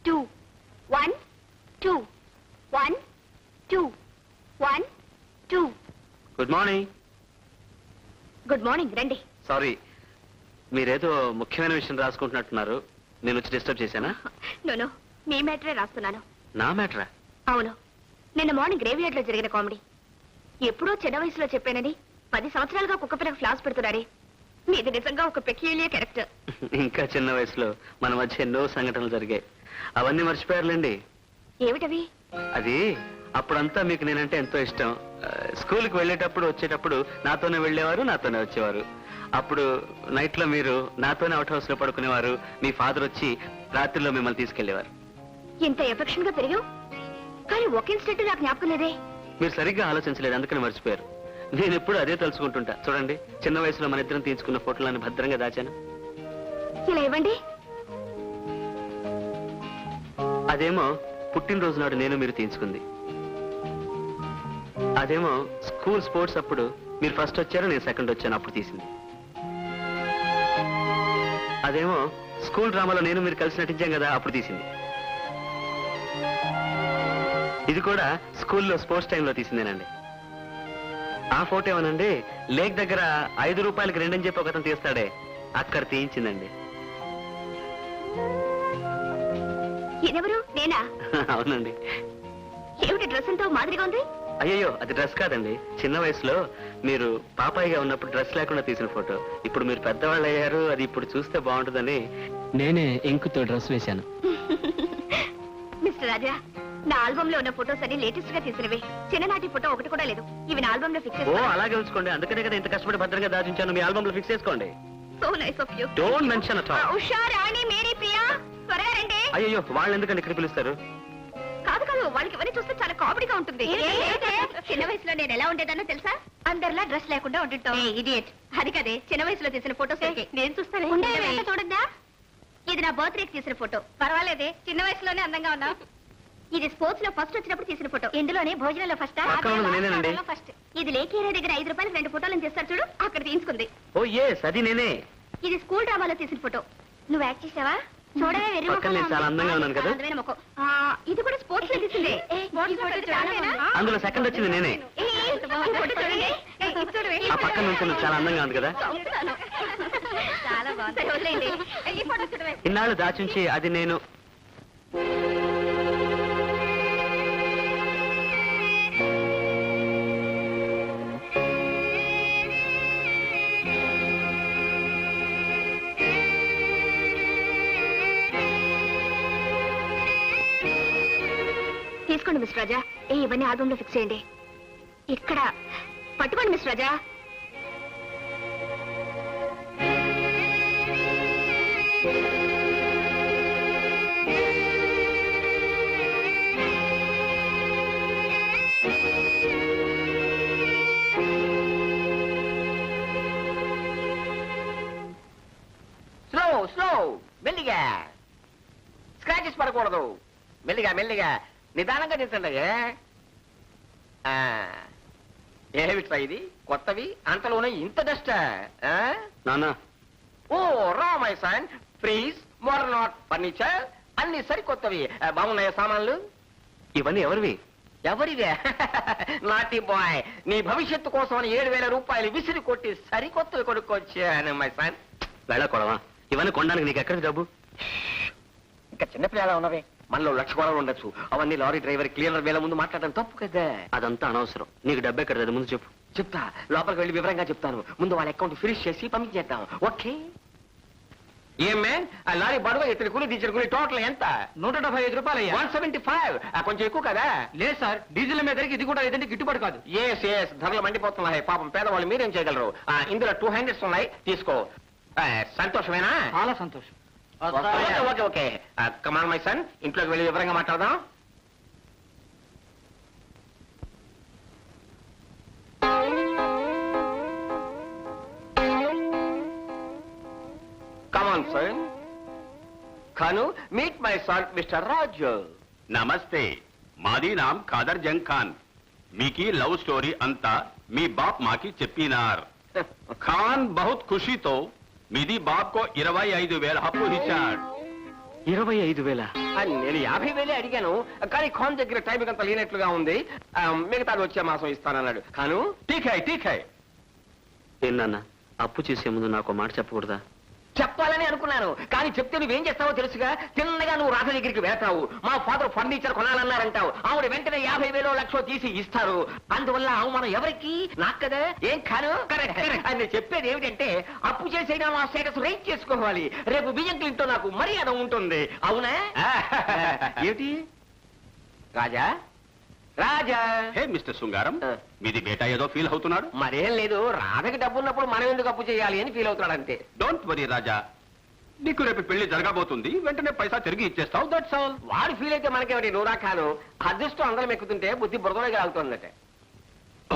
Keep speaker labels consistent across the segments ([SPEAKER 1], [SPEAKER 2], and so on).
[SPEAKER 1] 2 1 2 1 2 1 2.
[SPEAKER 2] Good morning.
[SPEAKER 1] Good morning. రండి.
[SPEAKER 2] Sorry, మీరేదో ముఖ్యమైన విషయం రాసుకుంటున్నట్టున్నారు. నేను వచ్చి డిస్టర్బ్ చేశానా?
[SPEAKER 1] నో, మీ మ్యాటరే రాస్తున్నాను.
[SPEAKER 2] నా మ్యాటరా?
[SPEAKER 1] అవును. నిన్న మార్నింగ్ గ్రేవ్యార్డ్ లో జరిగిన కామెడీ. ఎప్పుడో చిన్న వయసులో చెప్పానని 10 సంవత్సరాలుగా కుక్క పిల్లకి ఫ్లాస్ పెడుతున్నారే, మీది నిజంగా ఒక పెక్యులియర్ క్యారెక్టర్.
[SPEAKER 2] ఇంకా చిన్న వయసులో మన మధ్య ఎన్నో సంఘటనలు జరిగాయి. అవన్నీ మర్చిపోయారులేండి.
[SPEAKER 1] ఏమిటవి?
[SPEAKER 2] అది అప్పుడంతా మీకు నేనంటే ఎంతో ఇష్టం. స్కూల్కి వెళ్ళేటప్పుడు వచ్చేటప్పుడు నాతోనే వెళ్ళేవారు, నాతోనే వచ్చేవారు. అప్పుడు నైట్ లో మీరు నాతోనే అవుట్ హౌస్ లో పడుకునేవారు. మీ ఫాదర్ వచ్చి రాత్రిలో మిమ్మల్ని తీసుకెళ్లేవారు.
[SPEAKER 1] ఇంత ఎఫెక్షన్ గా పెరిగావు, కానీ ఒక ఇన్సిడెంట్ నాకు జ్ఞాపకం లేదే.
[SPEAKER 2] మీరు సరిగ్గా ఆలోచించలేదు, అందుకని మర్చిపోయారు. నేను ఎప్పుడు అదే తలుచుకుంటుంటా. చూడండి, చిన్న వయసులో మన ఇద్దరం తీసుకున్న ఫోటోలను భద్రంగా దాచాను.
[SPEAKER 1] ఇలా ఇవ్వండి.
[SPEAKER 2] అదేమో పుట్టినరోజు నాడు నేను మీరు తీయించుకుంది. అదేమో స్కూల్ స్పోర్ట్స్ అప్పుడు మీరు ఫస్ట్ వచ్చారు, నేను సెకండ్ వచ్చాను, అప్పుడు తీసింది. అదేమో స్కూల్ డ్రామాలో నేను మీరు కలిసి నటించాం కదా, అప్పుడు తీసింది. ఇది కూడా స్కూల్లో స్పోర్ట్స్ టైంలో తీసిందేనండి. ఆ ఫోటో ఏమోనండి, లేక్ దగ్గర 5 రూపాయలకి 2 అని చెప్పి ఒకతను తీస్తాడే, అక్కడ తీయించిందండి.
[SPEAKER 1] ఎవరు? నేనా?
[SPEAKER 2] అవునండి.
[SPEAKER 1] ఏమిటి డ్రెస్ అంతా మాదిరిగా ఉంది?
[SPEAKER 2] అయ్యో, అది డ్రెస్ కాదండి. చిన్న వయసులో మీరు పాపాయిగా ఉన్నప్పుడు డ్రెస్ లేకుండా తీసిన ఫోటో. ఇప్పుడు మీరు పెద్దవాళ్ళు అయ్యారు, అది ఇప్పుడు చూస్తే బాగుంటుందని నేనే ఇంకుతో డ్రెస్ వేశాను.
[SPEAKER 1] మిస్టర్ రాజా, నా ఆల్బమ్ లో ఉన్న ఫోటోస్ అన్ని లేటెస్ట్ గా తీసినవి. చిన్ననాటి ఫోటో ఒకటి కూడా లేదు. ఇవి నా ఆల్బమ్ లో ఫిక్స్
[SPEAKER 2] ఓ, అలాగే ఉంచుకోండి. అందుకనే కదా ఇంత కష్టపడి భద్రంగా దాచించాను. మీ ఆల్బమ్ లో ఫిక్స్ చేసుకోండి.
[SPEAKER 1] So nice of you.
[SPEAKER 2] Don't mention at all.
[SPEAKER 1] Usha, Rani, Mary, Priya, త్వరగా రండి.
[SPEAKER 2] అయ్యో, వాళ్ళు ఎందుకండి ఇక్కడ పిలుస్తారు?
[SPEAKER 1] కాదు, వాళ్ళకి ఇవన్నీ చూస్తే చాలా కామెడీగా ఉంటుంది. చిన్న వయసులో నేను ఎలా ఉండేదానో తెలుసా? అందరిలా డ్రెస్ లేకుండా ఉంటుంటాం. ఇడియట్. అది కదే చిన్న వయసులో తీసిన ఫోటోస్. నేను చూస్తాను, చూడద్దా? ఇది నా బర్త్డేకి తీసిన ఫోటో. పర్వాలేదే, చిన్న వయసులోనే అందంగా ఉన్నా. ఇది స్పోర్ట్స్ లో ఫస్ట్ వచ్చినప్పుడు తీసిన ఫోటో. ఇందులోనే భోజనంలో ఫస్ట్. ఇది లేక్ ఏరియా దగ్గర 5 రూపాయలకి 2 ఫోటోలను చేస్తారు చూడు, అక్కడ తీసుకుంది.
[SPEAKER 2] ఓ ఎస్, అది నేనే.
[SPEAKER 1] ఇది స్కూల్ డ్రామాలో తీసిన ఫోటో. నువ్వు యాక్ట్ చేసావా? చూడవే,
[SPEAKER 2] చాలా అందంగా ఉన్నాను కదా.
[SPEAKER 1] ఇది కూడా స్పోర్ట్స్ లో తీసిందే.
[SPEAKER 2] అందులో సెకండ్ వచ్చింది నేనే. ఆ పక్కన నుంచి చాలా అందంగా ఉంది కదా.
[SPEAKER 1] చాలా బాగుంది.
[SPEAKER 2] ఇన్నాళ్ళు దాచుంచి అది నేను.
[SPEAKER 1] తీసుకోండి మిస్ రాజా. ఇవన్నీ ఆల్బమ్ లో ఫిక్స్ చేయండి. ఇక్కడ పట్టుకోండి మిస్ రాజా.
[SPEAKER 3] స్లో మెల్లిగా, స్క్రాచెస్ పడకూడదు. మెల్లిగా నిదానంగా చేసండి. ఏమిట్రా ఇది? కొత్తవి అంతలోనే ఇంత డస్ట్? ఓ రా my son, please more not furniture. అన్ని సరికొత్తవి. బాగున్నాయా సామాన్లు?
[SPEAKER 2] ఇవన్నీ ఎవరివి?
[SPEAKER 3] ఎవరివే? నాటి బాయ్, నీ భవిష్యత్తు కోసం 7,000 రూపాయలు విసిరి కొట్టి సరికొత్తవి కొనుక్కొచ్చాను మై సన్.
[SPEAKER 2] వెళ్ళకూడవా? ఇవన్నీ కొనడానికి నీకు ఎక్కడికి డబ్బు?
[SPEAKER 3] ఇంకా చిన్నపిల్లలా ఉన్నవే, మనలో 1,00,000 కోణాలు ఉండొచ్చు. అవన్నీ లారీ డ్రైవర్ క్లీనర్ వేల ముందు మాట్లాడడం తప్పు కదా.
[SPEAKER 2] అదంతా అనవసరం. నీకు డబ్బు ఎక్కడ? ముందు చెప్పు.
[SPEAKER 3] చెప్తా, లోపలికి వెళ్ళి వివరంగా చెప్తాను. ముందు వాళ్ళ అకౌంట్ ఫినిష్ చేసి పంపించేద్దాం. ఓకే? ఏం మ్యాన్, ఆ లారీ బరువు, ఇతని కూలి, డీజిల్ కూలి టోటల్ ఎంత?
[SPEAKER 4] 175 రూపాయలు.
[SPEAKER 3] 175. కొంచెం ఎక్కువ కదా?
[SPEAKER 4] లేదు సార్, డీజిల్ మీద ఇది కూడా ఏదంటే గిట్టుబాటు కాదు.
[SPEAKER 3] ఎస్ ధరలు మండిపోతున్నాయి. పాపం పేదవాళ్ళు మీరేం చేయగలరు? ఇందులో 200 ఉన్నాయి, తీసుకో. సంతోషమేనా?
[SPEAKER 4] చాలా సంతోషం.
[SPEAKER 3] ఓకే. కమాన్ మై సన్, ఇంట్లోకి వెళ్ళి వివరంగా మాట్లాడదాం. Come on. Khan, meet my son Mr Raju.
[SPEAKER 5] నమస్తే, మాది నామ్ ఖాదర్ జంగ్ ఖాన్. మీకి లవ్ స్టోరీ అంతా మీ బాప్ మాకి చెప్పినార్. ఖాన్ బహుత్ ఖుషీతో మీది బాప్ కో 25,000 అప్పు ఇచ్చాడు.
[SPEAKER 2] 25,000.
[SPEAKER 3] నేను 50,000 అడిగాను, కానీ ఖాన్ దగ్గర టైం అంత లేనట్లుగా ఉంది. మిగతాది వచ్చే మాసం ఇస్తానన్నాడు. కాను
[SPEAKER 5] టీకాయ్
[SPEAKER 2] ఏం నాన్న, అప్పు చేసే ముందు నాకు మాట చెప్పకూడదా?
[SPEAKER 3] చెప్పాలని అనుకున్నాను, కానీ చెప్తే నువ్వేం చేస్తావో తెలుసుగా. తిన్నగా నువ్వు రాధ దగ్గరికి వెళ్తావు, మా ఫాదర్ ఫర్నిచర్ కొనాలన్నారంటావు. ఆవిడ వెంటనే 50,000 లక్షలు తీసి ఇస్తారు. అందువల్ల అవమానం ఎవరికి? నాకు కదా. ఏం కాను అని చెప్పేది ఏమిటంటే, అప్పు చేసైనా మా స్టేటస్ రైట్ చేసుకోవాలి. రేపు బియ్యం ఇంట్లో నాకు మర్యాద ఉంటుంది. అవునా? ఏమిటి రాజా? రాజా
[SPEAKER 5] హే మిస్టర్ శృంగారం, మీది బేటా ఏదో ఫీల్ అవుతున్నాడు.
[SPEAKER 3] మరేం లేదు, రాధకి డబ్బు ఉన్నప్పుడు మనం ఎందుకు అప్పు చేయాలి అని ఫీల్ అవుతున్నాడు అంతే.
[SPEAKER 5] డోంట్ వరీ రాజా, నీకు రేపు పెళ్లి జరగబోతుంది, వెంటనే పైసా తిరిగి ఇచ్చేస్తావు. That's all.
[SPEAKER 3] వాడు ఫీల్ అయితే మనకేమిటి, నువ్వు కాను. అదృష్టం అందరం ఎక్కుతుంటే బుద్ధి బురదలోకి ఆగుతుందట.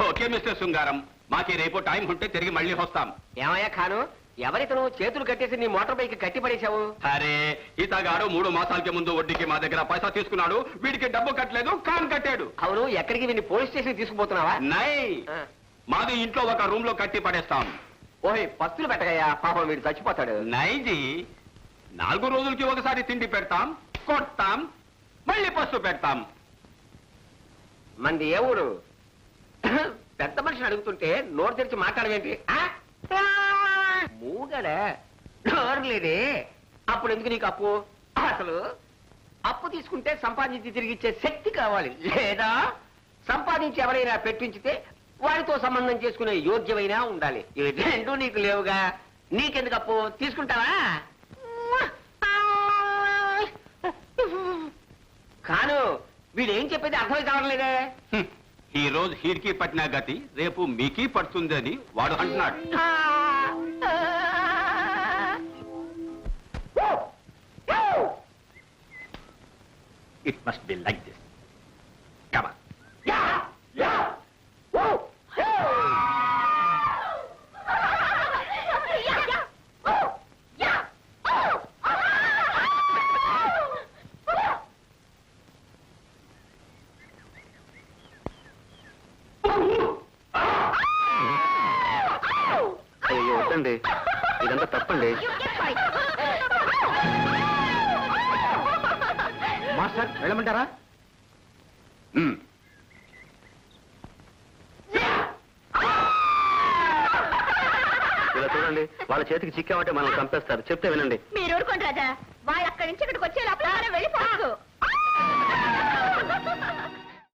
[SPEAKER 5] ఓకే మిస్టర్ శృంగారం, మాకి రేపు టైం ఉంటే తిరిగి మళ్ళీ వస్తాం.
[SPEAKER 3] ఏమయ్యా ఖాను, ఎవరితను చేతులు కట్టేసి నీ మోటార్ బైక్ కట్టి పడేశావు?
[SPEAKER 5] అరే, ఇతగాడు 3 మాసాలకి ముందు వడ్డీకి మా దగ్గర పైసా తీసుకున్నాడు. వీడికి డబ్బు కట్టలేదు, కాన్ కట్టాడు.
[SPEAKER 3] అవును, ఎక్కడికి వీడిని పోలీస్ స్టేషన్ తీసుకుపోతున్నావా?
[SPEAKER 5] నై, మాది ఇంట్లో ఒక రూమ్ లో కట్టి పడేస్తాం.
[SPEAKER 3] ఓయ్ పస్తులు పెట్టగయ్యా, పాపం వీడు చచ్చిపోతాడు.
[SPEAKER 5] నైజీ, 4 రోజులకి ఒకసారి తిండి పెడతాం, కొడతాం, మళ్ళీ పస్తు పెడతాం.
[SPEAKER 3] మంది ఏ ఊరు? పెద్ద మనిషిని అడుగుతుంటే నోరు తెరిచి మాట్లాడవేంటి? మూగలే, నోరు లేదే. అప్పుడు ఎందుకు నీకు అప్పు? అసలు అప్పు తీసుకుంటే సంపాదించి తిరిగి ఇచ్చే శక్తి కావాలి, లేదా సంపాదించి ఎవరైనా పెట్టించితే వారితో సంబంధం చేసుకునే యోగ్యమైనా ఉండాలి. ఇవి రెండూ నీకు లేవుగా. నీకెందుకు అప్పు? తీసుకుంటావా? కాను, వీడేం చెప్పేది అర్థమై కావట్లేదే.
[SPEAKER 5] ఈ రోజు హీర్కి పట్టిన గతి రేపు మీకీ పడుతుంది అని వాడు అంటున్నాడు. It must be like this. Come on.
[SPEAKER 2] అయ్యో వద్దండి, ఇదంతా తప్పండి.
[SPEAKER 4] మాస్టర్ వెళ్ళమంటారా?
[SPEAKER 2] ఇలా చూడండి, వాళ్ళ చేతికి చిక్కామంటే మనం చంపేస్తారు. చెప్తే వినండి.
[SPEAKER 1] మీరు ఊరుకోండి రాజా, వాళ్ళు అక్కడి నుంచి ఇక్కడికి వచ్చే లోపల వెళ్ళిపోవచ్చు.